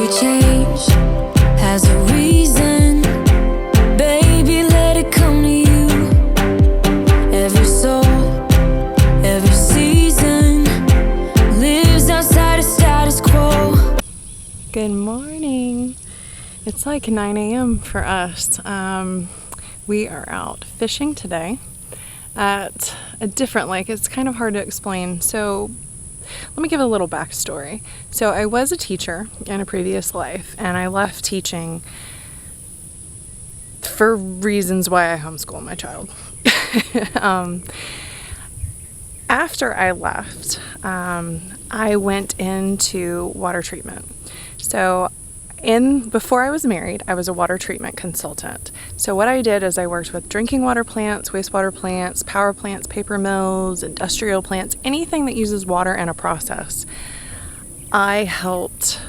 Every change has a reason. Baby, let it come to you. Every soul, every season lives outside of status quo. Good morning. It's like 9 a.m. for us. We are out fishing today at a different lake. It's kind of hard to explain. So let me give a little backstory. So I was a teacher in a previous life, and I left teaching for reasons why I homeschool my child. After I left, I went into water treatment. So before I was married, I was a water treatment consultant. So what I did is I worked with drinking water plants, wastewater plants, power plants, paper mills, industrial plants, anything that uses water in a process. I helped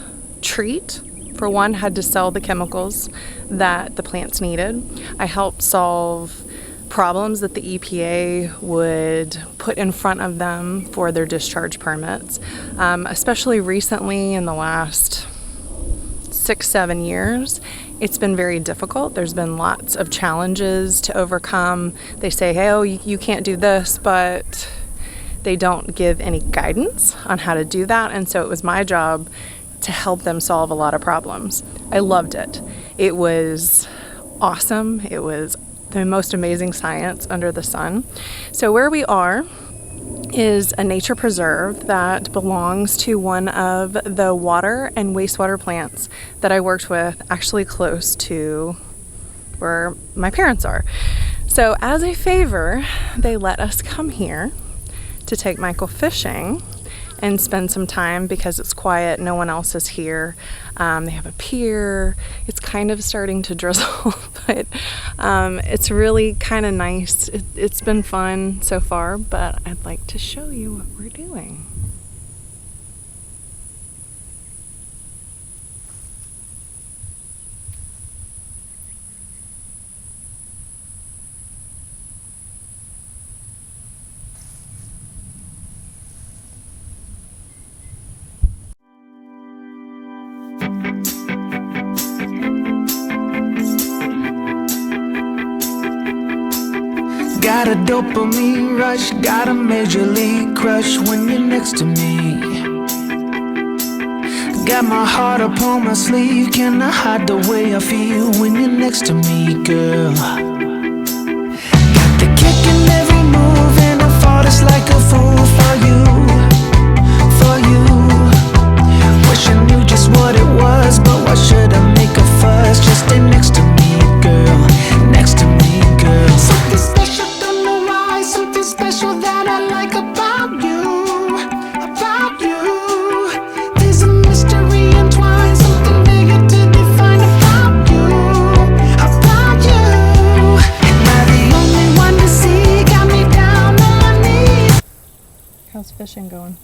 treat. For one, had to sell the chemicals that the plants needed. I helped solve problems that the EPA would put in front of them for their discharge permits, especially recently in the last 6-7 years. It's been very difficult. There's been lots of challenges to overcome. They say, hey, oh, you can't do this, but they don't give any guidance on how to do that. And so it was my job to help them solve a lot of problems. I loved it. It was awesome. It was the most amazing science under the sun. So where we are is a nature preserve that belongs to one of the water and wastewater plants that I worked with, actually close to where my parents are. So as a favor, they let us come here to take Michael fishing and spend some time because it's quiet, no one else is here. They have a pier. It's kind of starting to drizzle, but it's really kind of nice. It's been fun so far, but I'd like to show you what we're doing. Got a dopamine rush, got a major league crush when you're next to me. Got my heart upon my sleeve, can I hide the way I feel when you're next to me, girl? Got the kick in every move and I fought it's like a fool for you, for you. Wish I knew just what it was, but why should I make a fuss? Just stay next to me, girl, next to me, girl. Something special, don't know why, something special that I like about you, about you. There's a mystery entwined, something bigger to define about you, about you. Am I the only one to see? Got me down on my knees. How's fishing going?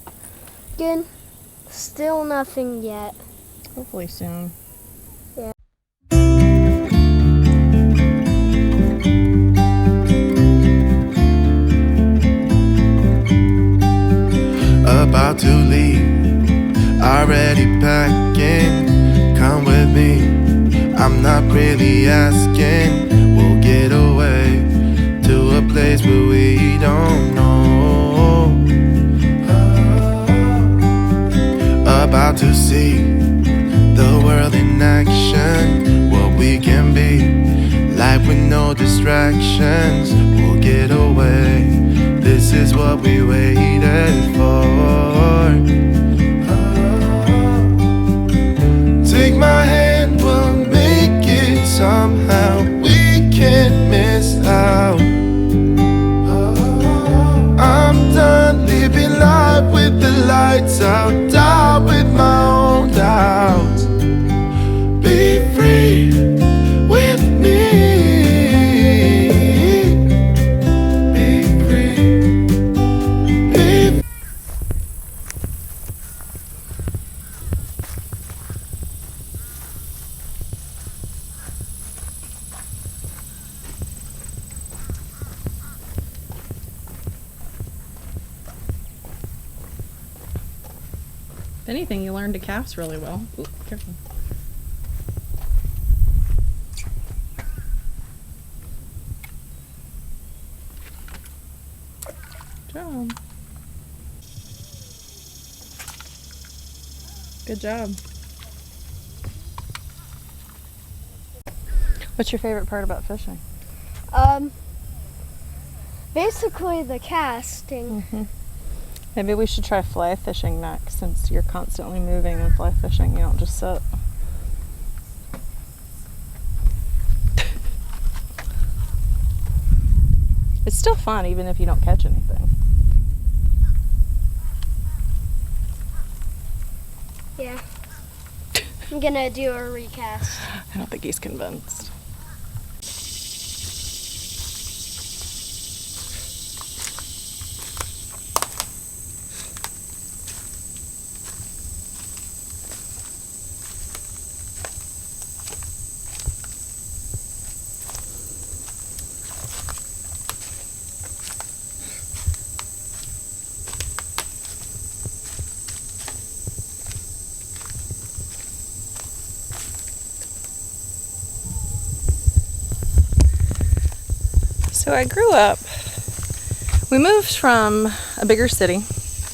Good. Still nothing yet. Hopefully soon. Yeah. About to leave, already packing. Come with me, I'm not really asking. We'll get away to a place where we don't know. About to see the world in action, what we can be, life with no distractions. We'll get away, this is what we waited for. Take my hand, we'll make it somehow. We can't miss out. I'm done living life with the lights out, down with my own doubts. Be free with me. Be free. Be If anything, you learned to cast really well. Ooh, careful. Good job. What's your favorite part about fishing? Basically the casting. Maybe we should try fly fishing next, since you're constantly moving and fly fishing. You don't just sit. It's still fun even if you don't catch anything. Yeah. I'm gonna do a recast. I don't think he's convinced. So I grew up, we moved from a bigger city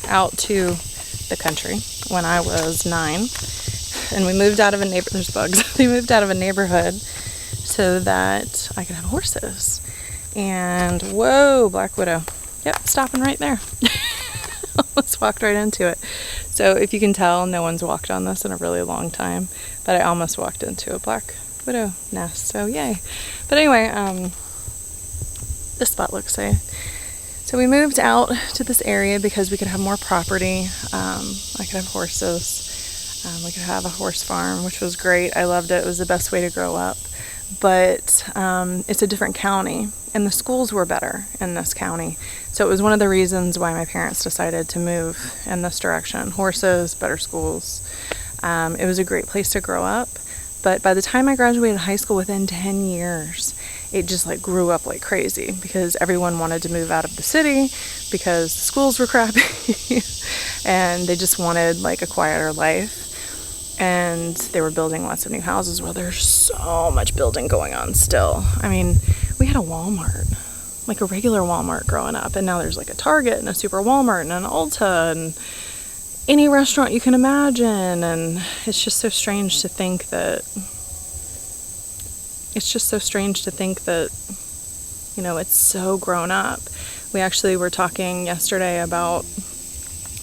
out to the country when I was 9, and we moved out of a there's bugs. We moved out of a neighborhood so that I could have horses. And whoa, Black Widow. Yep, stopping right there. Almost walked right into it. So if you can tell, no one's walked on this in a really long time, but I almost walked into a Black Widow nest, so yay. But anyway, this spot looks safe. So we moved out to this area because we could have more property. I could have horses. We could have a horse farm, which was great. I loved it. It was the best way to grow up. But it's a different county, and the schools were better in this county. So it was one of the reasons why my parents decided to move in this direction. Horses, better schools. It was a great place to grow up. But by the time I graduated high school, within 10 years, it just like grew up like crazy because everyone wanted to move out of the city because the schools were crappy and they just wanted like a quieter life. And they were building lots of new houses. Well, there's so much building going on still. I mean, we had a Walmart, like a regular Walmart growing up, and now there's like a Target and a Super Walmart and an Ulta and any restaurant you can imagine. And it's just so strange to think that you know, it's so grown up. We actually were talking yesterday about,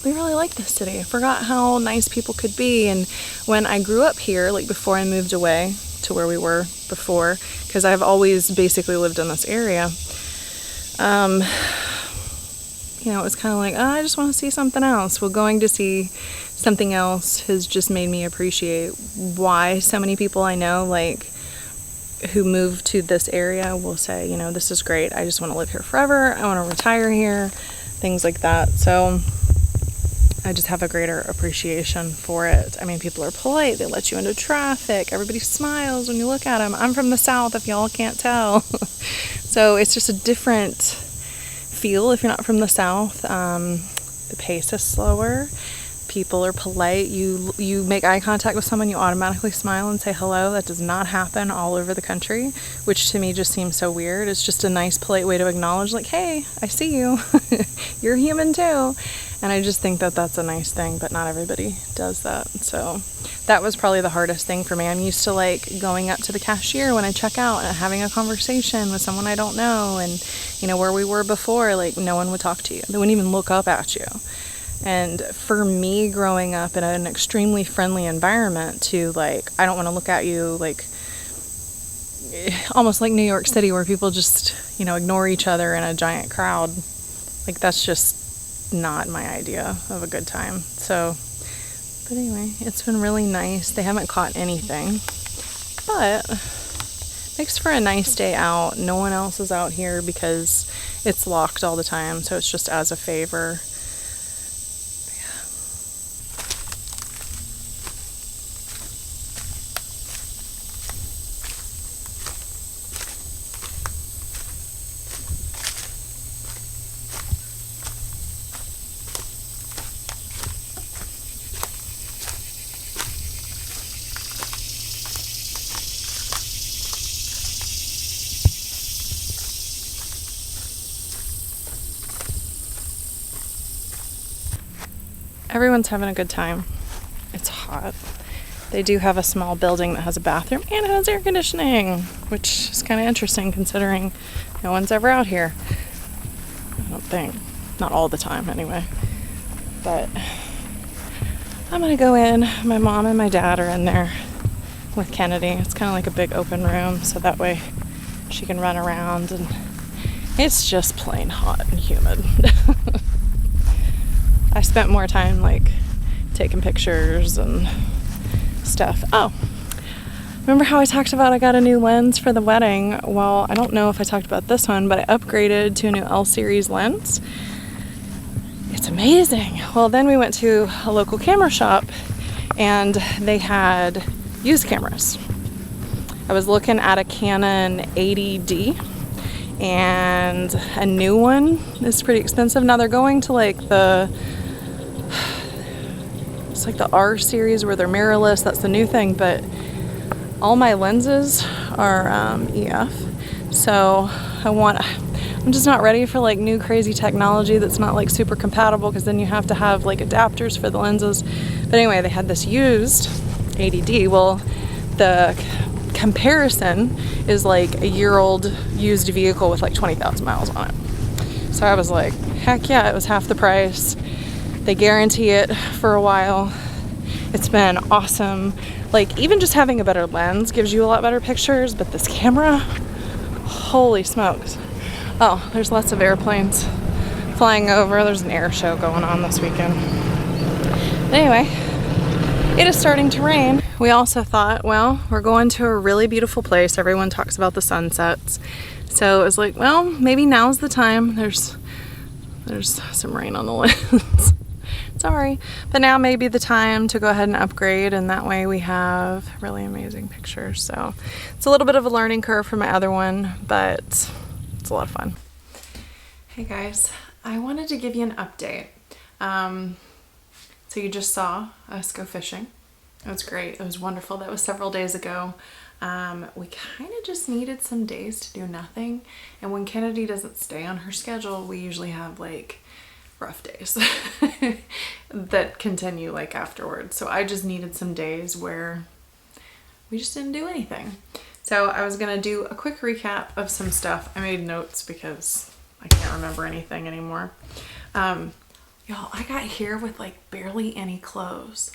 we really like this city. I forgot how nice people could be. And when I grew up here, like before I moved away to where we were before, because I've always basically lived in this area, you know, it was kind of like, oh, I just want to see something else. Well, going to see something else has just made me appreciate why so many people I know, like, who move to this area will say, you know, this is great. I just want to live here forever. I want to retire here, things like that. So I just have a greater appreciation for it. I mean, people are polite. They let you into traffic. Everybody smiles when you look at them. I'm from the South, if y'all can't tell. So it's just a different feel if you're not from the South. The pace is slower. People are polite. You make eye contact with someone, you automatically smile and say hello. That does not happen all over the country, which to me just seems so weird. It's just a nice, polite way to acknowledge, like, hey, I see you. You're human too. And I just think that that's a nice thing, but not everybody does that. So that was probably the hardest thing for me. I'm used to like going up to the cashier when I check out and having a conversation with someone I don't know. And, you know, where we were before, like no one would talk to you. They wouldn't even look up at you. And for me, growing up in an extremely friendly environment to like, I don't want to look at you, like almost like New York City where people just, you know, ignore each other in a giant crowd. Like that's just not my idea of a good time. So, but anyway, it's been really nice. They haven't caught anything, but makes for a nice day out. No one else is out here because it's locked all the time. So it's just as a favor. Everyone's having a good time. It's hot. They do have a small building that has a bathroom and it has air conditioning, which is kind of interesting considering no one's ever out here. I don't think. Not all the time, anyway. But I'm gonna go in. My mom and my dad are in there with Kennedy. It's kind of like a big open room, so that way she can run around, and it's just plain hot and humid. I spent more time like taking pictures and stuff. Oh, remember how I talked about I got a new lens for the wedding? Well, I don't know if I talked about this one, but I upgraded to a new L series lens. It's amazing. Well, then we went to a local camera shop and they had used cameras. I was looking at a Canon 80D and a new one is pretty expensive. Now they're going to like it's like the R series where they're mirrorless. That's the new thing, but all my lenses are EF. So I'm just not ready for like new crazy technology that's not like super compatible, because then you have to have like adapters for the lenses. But anyway, they had this used 80D. Well, the comparison is like a year-old used vehicle with like 20,000 miles on it. So I was like, heck yeah, it was half the price. They guarantee it for a while. It's been awesome. Like even just having a better lens gives you a lot better pictures, but this camera, holy smokes. Oh, there's lots of airplanes flying over. There's an air show going on this weekend. Anyway, it is starting to rain. We also thought, well, we're going to a really beautiful place. Everyone talks about the sunsets. So it was like, well, maybe now's the time. There's some rain on the lens. Sorry. But now may be the time to go ahead and upgrade, and that way we have really amazing pictures. So it's a little bit of a learning curve for my other one, but it's a lot of fun. Hey guys, I wanted to give you an update. So you just saw us go fishing. It was great. It was wonderful. That was several days ago. We kind of just needed some days to do nothing. And when Kennedy doesn't stay on her schedule, we usually have like rough days that continue like afterwards. So I just needed some days where we just didn't do anything. So I was gonna do a quick recap of some stuff. I made notes because I can't remember anything anymore. Y'all, I got here with like barely any clothes.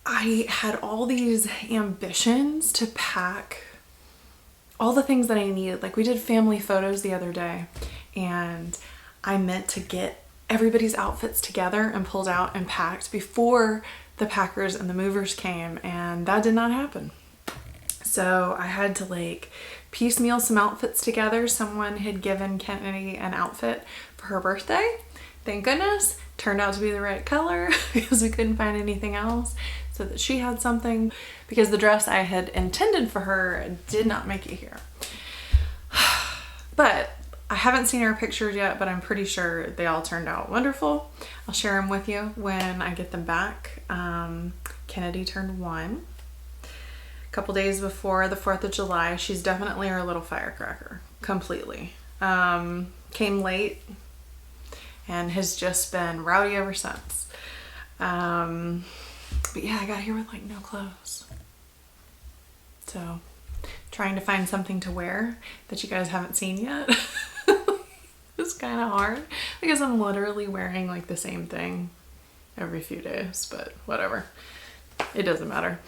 I had all these ambitions to pack all the things that I needed. Like we did family photos the other day, and I meant to get everybody's outfits together and pulled out and packed before the packers and the movers came, and that did not happen. So I had to like piecemeal some outfits together. Someone had given Kennedy an outfit for her birthday. Thank goodness. Turned out to be the right color because we couldn't find anything else, so that she had something, because the dress I had intended for her did not make it here. But I haven't seen her pictures yet, but I'm pretty sure they all turned out wonderful. I'll share them with you when I get them back. Kennedy turned 1. A couple days before the 4th of July. She's definitely our little firecracker, completely. Came late and has just been rowdy ever since. But yeah, I got here with like no clothes. So trying to find something to wear that you guys haven't seen yet. It's kind of hard because I'm literally wearing like the same thing every few days, but whatever. It doesn't matter.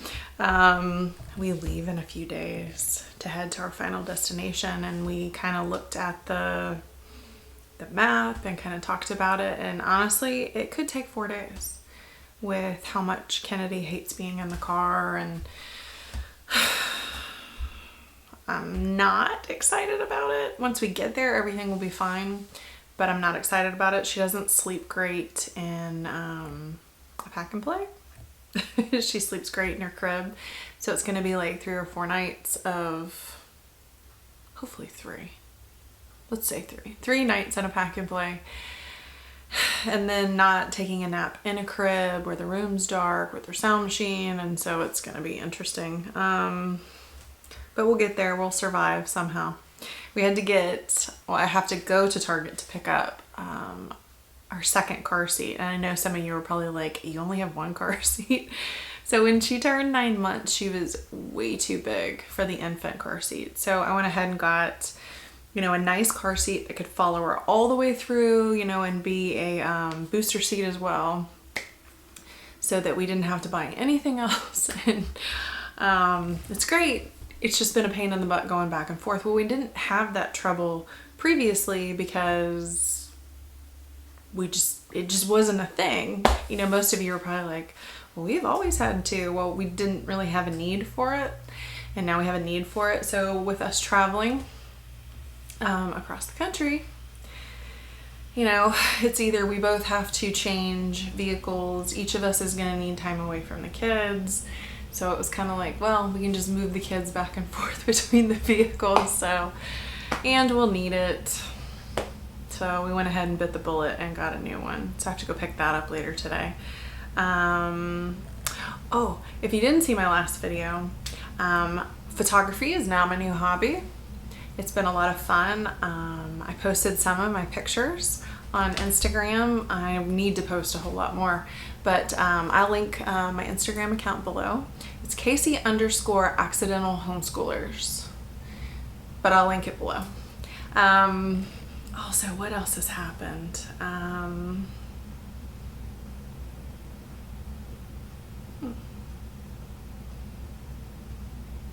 We leave in a few days to head to our final destination, and we kind of looked at the map and kind of talked about it, and honestly it could take 4 days with how much Kennedy hates being in the car, and I'm not excited about it. Once we get there, everything will be fine, but I'm not excited about it. She doesn't sleep great in a pack and play. She sleeps great in her crib, so it's gonna be like 3 or 4 nights of, hopefully 3. Let's say 3. 3 nights in a pack and play, and then not taking a nap in a crib where the room's dark with their sound machine, and so it's gonna be interesting. But we'll get there. We'll survive somehow. We had to get, well, I have to go to Target to pick up our second car seat. And I know some of you are probably like, you only have one car seat. So when she turned 9 months, she was way too big for the infant car seat. So I went ahead and got, you know, a nice car seat that could follow her all the way through, you know, and be a booster seat as well, so that we didn't have to buy anything else. And it's great. It's just been a pain in the butt going back and forth. Well, we didn't have that trouble previously because it just wasn't a thing. You know, most of you are probably like, well, we've always had to. Well, we didn't really have a need for it, and now we have a need for it. So with us traveling across the country, you know, it's either we both have to change vehicles. Each of us is going to need time away from the kids. So it was kind of like, well, we can just move the kids back and forth between the vehicles. So, and we'll need it. So we went ahead and bit the bullet and got a new one. So I have to go pick that up later today. Oh, if you didn't see my last video, photography is now my new hobby. It's been a lot of fun. I posted some of my pictures on Instagram. I need to post a whole lot more, but I'll link my Instagram account below. It's Casey_accidental homeschoolers, but I'll link it below. Also, what else has happened?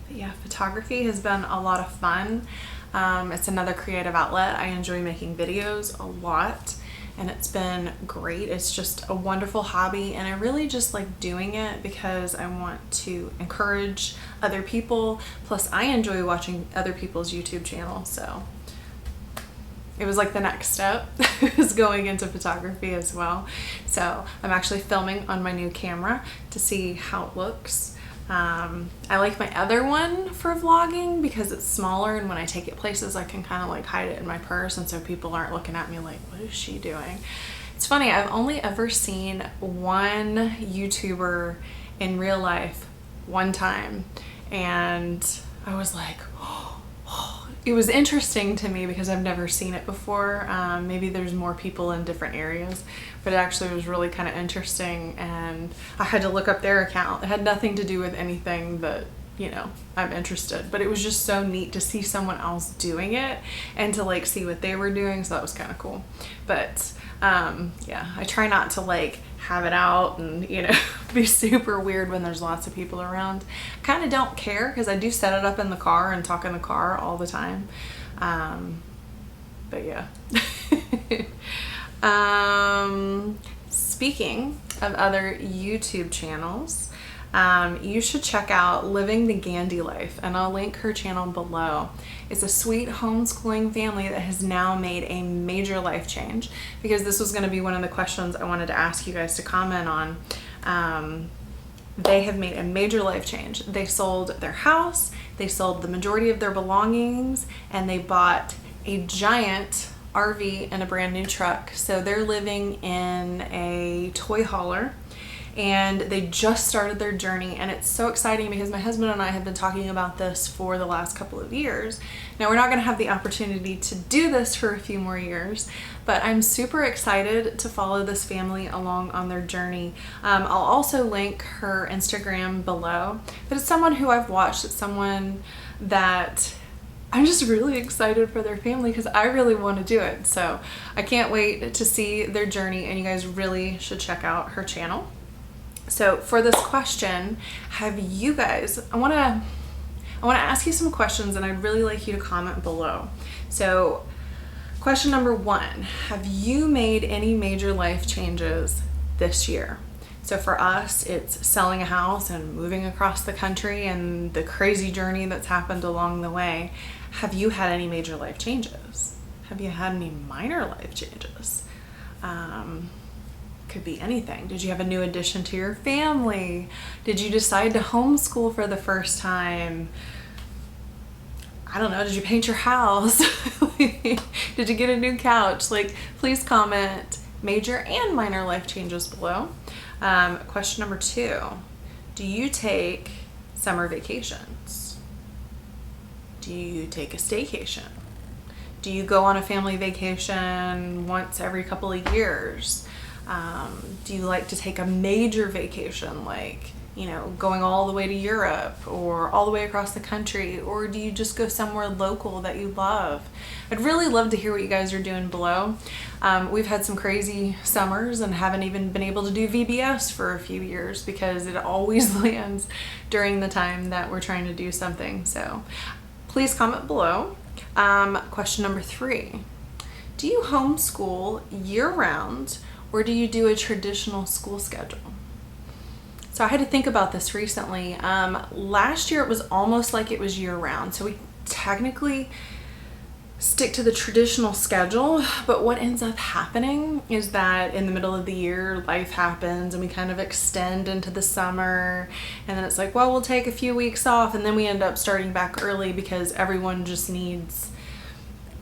Yeah, photography has been a lot of fun. It's another creative outlet. I enjoy making videos a lot, and it's been great. It's just a wonderful hobby, and I really just like doing it because I want to encourage other people. Plus, I enjoy watching other people's YouTube channels, so it was like the next step is going into photography as well. So I'm actually filming on my new camera to see how it looks. I like my other one for vlogging because it's smaller, and when I take it places I can kind of like hide it in my purse, and so people aren't looking at me like, what is she doing? It's funny, I've only ever seen one YouTuber in real life one time, and I was like, oh. It was interesting to me because I've never seen it before. Maybe there's more people in different areas, but it actually was really kind of interesting, and I had to look up their account. It had nothing to do with anything that, you know, I'm interested, but it was just so neat to see someone else doing it and to like see what they were doing, so that was kind of cool. But yeah, I try not to like have it out and, you know, be super weird when there's lots of people around. I kind of don't care because I do set it up in the car and talk in the car all the time. But yeah. Speaking of other YouTube channels, you should check out Living the Gandee Life, and I'll link her channel below. It's a sweet homeschooling family that has now made a major life change, because this was going to be one of the questions I wanted to ask you guys to comment on. They have made a major life change. They sold their house, they sold the majority of their belongings, and they bought a giant RV and a brand new truck. So they're living in a toy hauler, and they just started their journey, and it's so exciting because my husband and I have been talking about this for the last couple of years. Now, we're not going to have the opportunity to do this for a few more years, but I'm super excited to follow this family along on their journey. I'll also link her Instagram below, but it's someone who I've watched. It's someone that I'm just really excited for their family because I really want to do it. So I can't wait to see their journey, and you guys really should check out her channel. So for this question, have you guys, I want to ask you some questions, and I'd really like you to comment below. So question number 1, have you made any major life changes this year? So for us, it's selling a house and moving across the country and the crazy journey that's happened along the way. Have you had any major life changes? Have you had any minor life changes? Could be anything. Did you have a new addition to your family? Did you decide to homeschool for the first time? I don't know, did you paint your house? Did you get a new couch? Like, please comment major and minor life changes below. Question number 2, do you take summer vacations? Do you take a staycation? Do you go on a family vacation once every couple of years? Do you like to take a major vacation, like, you know, going all the way to Europe or all the way across the country? Or do you just go somewhere local that you love? I'd really love to hear what you guys are doing below. We've had some crazy summers and haven't even been able to do VBS for a few years because it always lands during the time that we're trying to do something. So please comment below. Question number 3. Do you homeschool year-round or do you do a traditional school schedule? So I had to think about this recently. Last year it was almost like it was year-round. So we technically stick to the traditional schedule, but what ends up happening is that in the middle of the year life happens and we kind of extend into the summer, and then it's like, well, we'll take a few weeks off, and then we end up starting back early because everyone just needs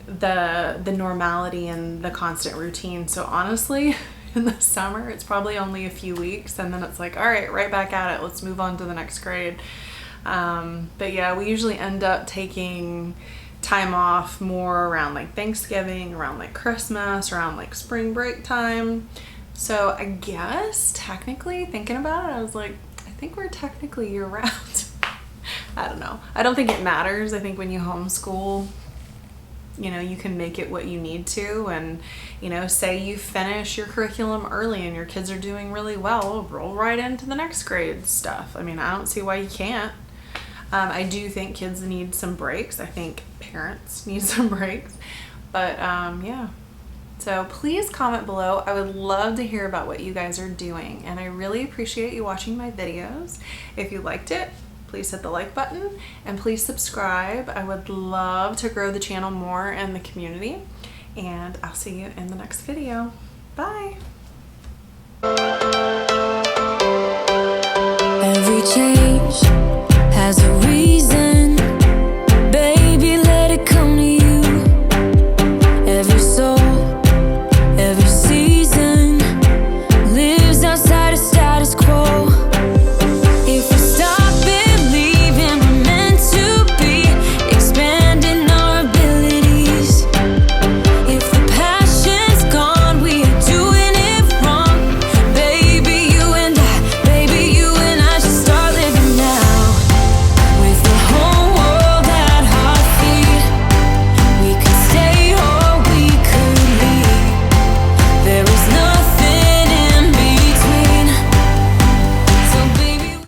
the normality and the constant routine. So honestly, in the summer it's probably only a few weeks, and then it's like, all right, right back at it, let's move on to the next grade. But yeah, we usually end up taking time off more around like Thanksgiving, around like Christmas, around like spring break time. So I guess technically, thinking about it, I was like, I think we're technically year round. I don't know. I don't think it matters. I think when you homeschool, you know, you can make it what you need to, and, you know, say you finish your curriculum early and your kids are doing really well, roll right into the next grade stuff. I mean, I don't see why you can't. I do think kids need some breaks. I think parents need some breaks. But yeah. So please comment below. I would love to hear about what you guys are doing. And I really appreciate you watching my videos. If you liked it, please hit the like button and please subscribe. I would love to grow the channel more and the community. And I'll see you in the next video. Bye. Every change